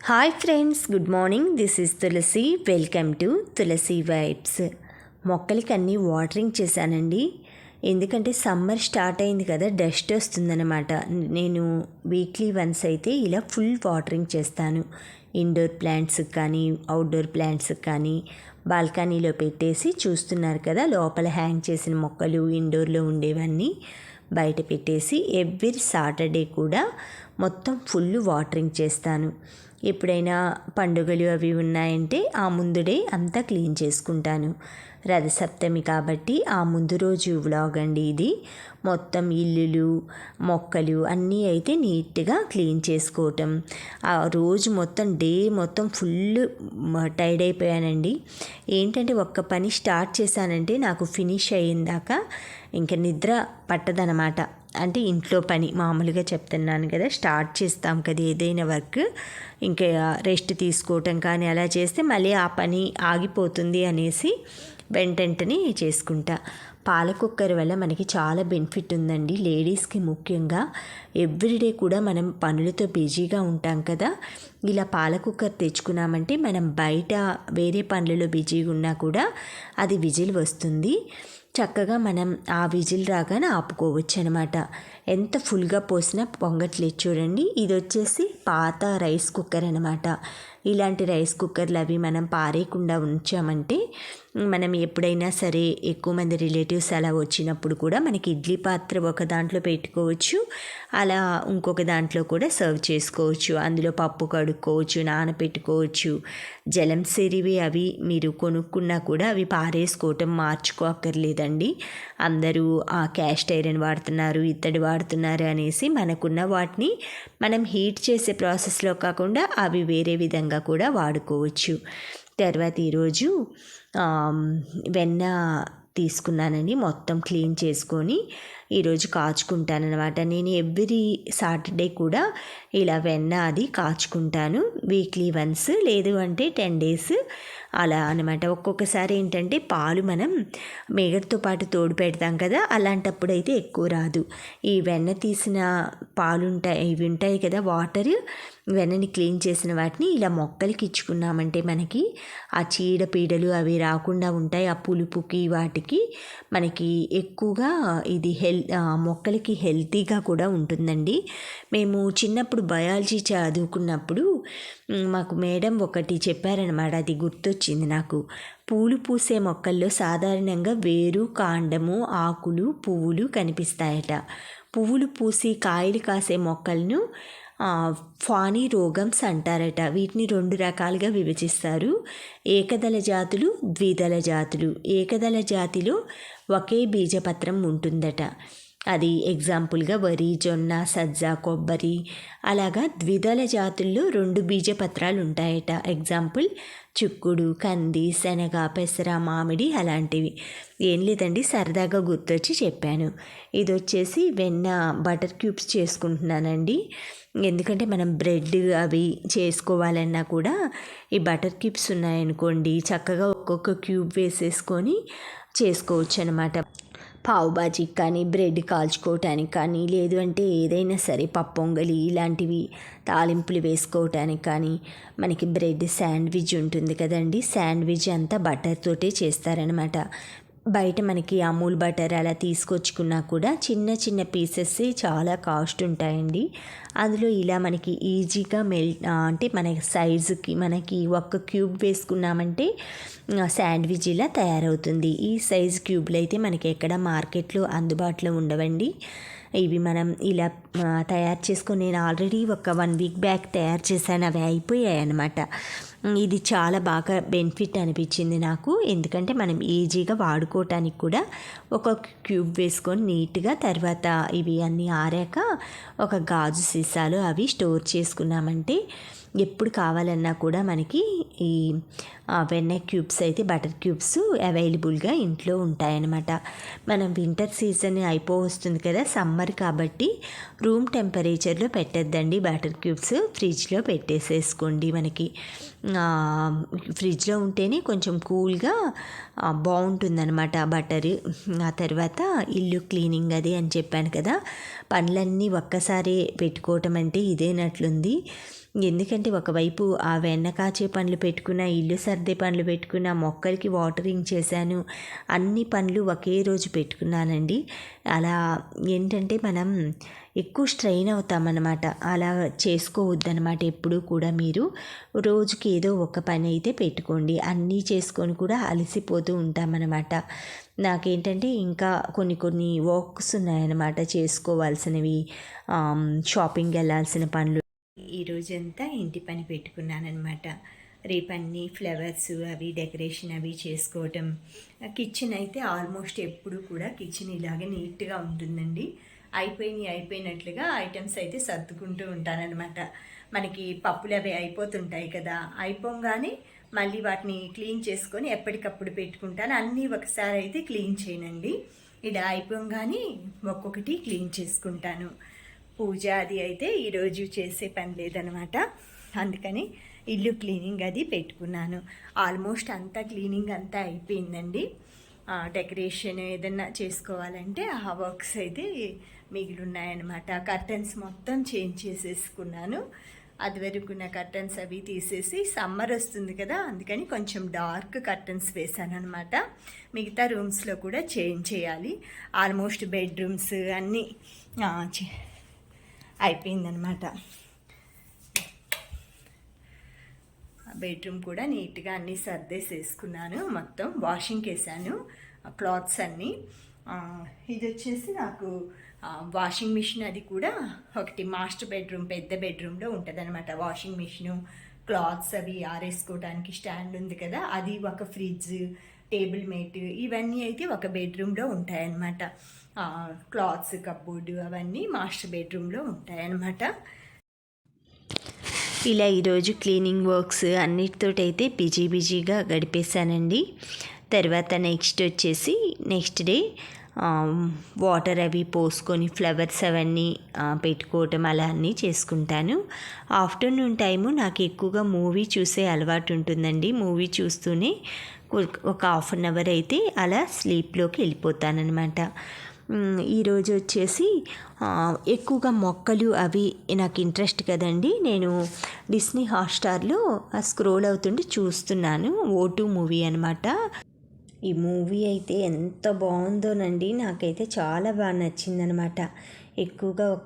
Hi friends, good morning. This is Tulasi. Welcome to Tulasi vibes. మొక్కలకి అన్నీ watering చేశానండి. ఎందుకంటే సమ్మర్ స్టార్ట్ అయింది కదా, డస్ట్ వస్తుందన్నమాట. నేను వీక్లీ వన్స్ అయితే ఇలా ఫుల్ వాటరింగ్ చేస్తాను. ఇండోర్ ప్లాంట్స్కి కానీ అవుట్డోర్ ప్లాంట్స్కి కానీ బాల్కనీలో పెట్టేసి చూస్తున్నారు కదా, లోపల హ్యాంగ్ చేసిన మొక్కలు ఇండోర్లో ఉండేవన్నీ బయట పెట్టేసి ఎవ్రీ సాటర్డే కూడా మొత్తం ఫుల్ వాటరింగ్ చేస్తాను. ఎప్పుడైనా పండుగలు అవి ఉన్నాయంటే ఆ ముందు డే అంతా క్లీన్ చేసుకుంటాను. రథసప్తమి కాబట్టి ఆ ముందు రోజు వ్లాగ్ అండి ఇది. మొత్తం ఇల్లులు మొక్కలు అన్నీ అయితే నీట్గా క్లీన్ చేసుకోవటం. ఆ రోజు మొత్తం డే మొత్తం ఫుల్ టైర్డ్ అయిపోయానండి. ఏంటంటే ఒక్క పని స్టార్ట్ చేశానంటే నాకు ఫినిష్ అయ్యిందాక ఇంకా నిద్ర పట్టదనమాట. అంటే ఇంట్లో పని మామూలుగా చెప్తున్నాను కదా, స్టార్ట్ చేస్తాం కదా ఏదైనా వర్క్, ఇంకా రెస్ట్ తీసుకోవటం కానీ అలా చేస్తే మళ్ళీ ఆ పని ఆగిపోతుంది అనేసి వెంటనే చేసుకుంటా. పాల కుక్కర్ వల్ల మనకి చాలా బెనిఫిట్ ఉందండి, లేడీస్కి ముఖ్యంగా. ఎవ్రీడే కూడా మనం పనులతో బిజీగా ఉంటాం కదా, ఇలా పాల కుక్కర్ తెచ్చుకున్నామంటే మనం బయట వేరే పనులలో బిజీగా ఉన్నా కూడా అది విజిల్ వస్తుంది. చక్కగా మనం ఆ విజిల్ రాగానే ఆపుకోవచ్చు అనమాట. ఎంత ఫుల్గా పోసినా పొంగట్లేదు చూడండి. ఇది వచ్చేసి పాత రైస్ కుక్కర్ అనమాట. ఇలాంటి రైస్ కుక్కర్లు అవి మనం పారేయకుండా ఉంచామంటే మనం ఎప్పుడైనా సరే ఎక్కువ మంది రిలేటివ్స్ అలా వచ్చినప్పుడు కూడా మనకి ఇడ్లీ పాత్ర ఒక దాంట్లో పెట్టుకోవచ్చు, అలా ఇంకొక దాంట్లో కూడా సర్వ్ చేసుకోవచ్చు. అందులో పప్పు కడుక్కోవచ్చు, నానపెట్టుకోవచ్చు. జలం సెరివి అవి మీరు కొనుక్కున్నా కూడా అవి పారేసుకోవటం మార్చుకోక్కర్లేదండి. అందరూ ఆ క్యాస్ట్ ఐరన్ వాడుతున్నారు, ఇత్తడి వాడుతున్నారు అనేసి మనకున్న వాటిని మనం హీట్ చేసే ప్రాసెస్లో కాకుండా అవి వేరే విధంగా కూడా వాడుకోవచ్చు. తర్వాత ఈరోజు వెన్న తీసుకున్నానండి, మొత్తం క్లీన్ చేసుకొని ఈరోజు కాచుకుంటానమాట. నేను ఎవ్రీ సాటర్డే కూడా ఇలా వెన్న అది కాచుకుంటాను, వీక్లీ వన్స్, లేదు అంటే 10 days అలా అనమాట. ఒక్కొక్కసారి ఏంటంటే పాలు మనం మేగడతో పాటు తోడు పెడతాం కదా, అలాంటప్పుడు అయితే ఎక్కువ రాదు. ఈ వెన్న తీసిన పాలు ఉంటాయి, ఇవి ఉంటాయి కదా వాటర్, వెన్నని క్లీన్ చేసిన వాటిని ఇలా మొక్కలకి ఇచ్చుకున్నామంటే మనకి ఆ చీడపీడలు అవి రాకుండా ఉంటాయి. ఆ పులుపుకి వాటికి మనకి ఎక్కువగా ఇది మొక్కలకి హెల్తీగా కూడా ఉంటుందండి. మేము చిన్నప్పుడు బయాలజీ చదువుకున్నప్పుడు మాకు మేడం ఒకటి చెప్పారనమాట, అది గుర్తొచ్చింది నాకు. పూలు పూసే మొక్కల్లో సాధారణంగా వేరు, కాండము, ఆకులు, పువ్వులు కనిపిస్తాయట. పువ్వులు పూసి కాయలు కాసే మొక్కలను ఫానీ రోగమ్స్ అంటారట. వీటిని 2 రకాలుగా విభజిస్తారు: ఏకదళ జాతులు, ద్విదళ జాతులు. ఏకదళ జాతిలో ఒకే బీజపత్రం ఉంటుందట. అది ఎగ్జాంపుల్గా వరి, జొన్న, సజ్జ, కొబ్బరి. అలాగా ద్విదళ జాతుల్లో 2 బీజపత్రాలు ఉంటాయట. ఎగ్జాంపుల్ చిక్కుడు, కంది, శనగ, పెసర, మామిడి అలాంటివి. ఏం లేదండి, సరదాగా గుర్తొచ్చి చెప్పాను. ఇది వచ్చేసి వెన్న బటర్ క్యూబ్స్ చేసుకుంటున్నానండి. ఎందుకంటే మనం బ్రెడ్ అవి చేసుకోవాలన్నా కూడా ఈ బటర్ క్యూబ్స్ ఉన్నాయనుకోండి, చక్కగా ఒక్కొక్క క్యూబ్ వేసేసుకొని చేసుకోవచ్చు అనమాట. పావు బాజీకి కానీ, బ్రెడ్ కాల్చుకోవటానికి కానీ, లేదు అంటే ఏదైనా సరే పప్పొంగలి ఇలాంటివి తాలింపులు వేసుకోవటానికి కానీ. మనకి బ్రెడ్ శాండ్విచ్ ఉంటుంది కదండి, శాండ్విచ్ అంతా బటర్ తోటే చేస్తారనమాట. బయట మనకి అమూల్ బటర్ అలా తీసుకొచ్చుకున్నా కూడా చిన్న చిన్న పీసెస్ చాలా కాస్ట్ ఉంటాయండి. అందులో ఇలా మనకి ఈజీగా అంటే మన సైజుకి మనకి ఒక్క క్యూబ్ వేసుకున్నామంటే శాండ్విచ్ ఇలా తయారవుతుంది. ఈ సైజ్ క్యూబ్లు అయితే మనకి ఎక్కడ మార్కెట్లో అందుబాటులో ఉండవండి. ఇవి మనం ఇలా తయారు చేసుకొని, నేను ఆల్రెడీ ఒక 1 week బ్యాక్ తయారు చేశాను, అవి అయిపోయాయి అనమాట. ఇది చాలా బాగా బెనిఫిట్ అనిపించింది నాకు. ఎందుకంటే మనం ఈజీగా వాడుకోవటానికి కూడా ఒక క్యూబ్ వేసుకొని నీట్గా, తర్వాత ఇవి అన్నీ ఆరాక ఒక గాజు సీసాలో అవి స్టోర్ చేసుకున్నామంటే ఎప్పుడు కావాలన్నా కూడా మనకి ఈ వెన్న క్యూబ్స్ అయితే బటర్ క్యూబ్స్ అవైలబుల్గా ఇంట్లో ఉంటాయన్నమాట. మనం వింటర్ సీజన్ వస్తుంది కదా, సమ్మర్ కాబట్టి రూమ్ టెంపరేచర్లో పెట్టద్దండి బటర్ క్యూబ్స్, ఫ్రిడ్జ్లో పెట్టేసేసుకోండి. మనకి ఫ్రిడ్జ్లో ఉంటేనే కొంచెం కూల్గా బాగుంటుందన్నమాట బటర్. ఆ తర్వాత ఇల్లు క్లీనింగ్ అది అని చెప్పాను కదా, పనులన్నీ ఒక్కసారి పెట్టుకోవటం అంటే ఇదేనట్లుంది. ఎందుకంటే ఒకవైపు ఆ వెన్న కాచే పనులు పెట్టుకున్న, ఇల్లు సర్దే పనులు పెట్టుకున్న, మొక్కలకి వాటరింగ్ చేశాను, అన్ని పనులు ఒకే రోజు పెట్టుకున్నానండి. అలా ఏంటంటే మనం ఎక్కువ స్ట్రెయిన్ అవుతామన్నమాట. అలా చేసుకోవద్దనమాట. ఎప్పుడూ కూడా మీరు రోజుకి ఏదో ఒక పని అయితే పెట్టుకోండి. అన్నీ చేసుకొని కూడా అలసిపోతూ ఉంటామన్నమాట. నాకేంటంటే ఇంకా కొన్ని వర్క్స్ ఉన్నాయన్నమాట చేసుకోవాల్సినవి. షాపింగ్ వెళ్ళాల్సిన పనులు. ఈ రోజంతా ఇంటి పని పెట్టుకున్నానమాట. రేపన్నీ ఫ్లవర్స్ అవి డెకరేషన్ అవి చేసుకోవటం. కిచెన్ అయితే ఆల్మోస్ట్ ఎప్పుడు కూడా కిచెన్ ఇలాగే నీట్గా ఉంటుందండి. అయిపోయినట్లుగా ఐటమ్స్ అయితే సర్దుకుంటూ ఉంటానన్నమాట. మనకి పప్పులు అవి అయిపోతుంటాయి కదా, అయిపోగానే మళ్ళీ వాటిని క్లీన్ చేసుకొని ఎప్పటికప్పుడు పెట్టుకుంటాను. అన్నీ ఒకసారి అయితే క్లీన్ చేయనండి. ఇలా అయిపోగానే ఒక్కొక్కటి క్లీన్ చేసుకుంటాను. పూజ అది అయితే ఈరోజు చేసే పని లేదనమాట. అందుకని ఇల్లు క్లీనింగ్ అది పెట్టుకున్నాను. ఆల్మోస్ట్ అంతా క్లీనింగ్ అంతా అయిపోయిందండి. డెకరేషన్ ఏదన్నా చేసుకోవాలంటే ఆ వర్క్స్ అయితే మిగిలి ఉన్నాయన్నమాట. కర్టన్స్ మొత్తం చేంజ్ చేసేసుకున్నాను. అది వరకు ఉన్న కర్టన్స్ అవి తీసేసి, సమ్మర్ వస్తుంది కదా అందుకని కొంచెం డార్క్ కర్టన్స్ వేసాను అనమాట. మిగతా రూమ్స్లో కూడా చేంజ్ చేయాలి. ఆల్మోస్ట్ బెడ్రూమ్స్ అన్నీ అయిపోయిందనమాట. బెడ్రూమ్ కూడా నీట్గా అన్నీ సర్దేసేసుకున్నాను. మొత్తం వాషింగ్కి వేసాను క్లాత్స్ అన్నీ. ఇది వచ్చేసి నాకు వాషింగ్ మిషన్ అది కూడా ఒకటి మాస్టర్ బెడ్రూమ్ పెద్ద బెడ్రూమ్లో ఉంటుంది అనమాట. వాషింగ్ మిషను, క్లాత్స్ అవి ఆరేసుకోవడానికి స్టాండ్ ఉంది కదా, అది ఒక ఫ్రిడ్జ్, టేబుల్ మేట్ ఇవన్నీ అయితే ఒక బెడ్రూమ్లో ఉంటాయన్నమాట. క్లాత్స్ కప్బోర్డు అవన్నీ మాస్టర్ బెడ్రూమ్లో ఉంటాయన్నమాట. ఇలా ఈరోజు క్లీనింగ్ వర్క్స్ అన్నిటితోటైతే బిజీగా గడిపేశానండి. తర్వాత నెక్స్ట్ డే వాటర్ అవి పోసుకొని ఫ్లవర్స్ అవన్నీ పెట్టుకోవటం అలా అన్నీ చేసుకుంటాను. ఆఫ్టర్నూన్ టైము నాకు ఎక్కువగా మూవీ చూసే అలవాటు ఉంటుందండి. మూవీ చూస్తూనే ఒక హాఫ్ అన్ అవర్ అయితే అలా స్లీప్లోకి వెళ్ళిపోతానన్నమాట. ఈరోజు వచ్చేసి ఎక్కువగా మొక్కలు అవి నాకు ఇంట్రెస్ట్ కదండి. నేను డిస్నీ హాట్స్టార్లో స్క్రోల్ అవుతుంటే చూస్తున్నాను. O2 మూవీ అనమాట. ఈ మూవీ అయితే ఎంత బాగుందోనండి. నాకైతే చాలా బాగా నచ్చిందనమాట. ఎక్కువగా ఒక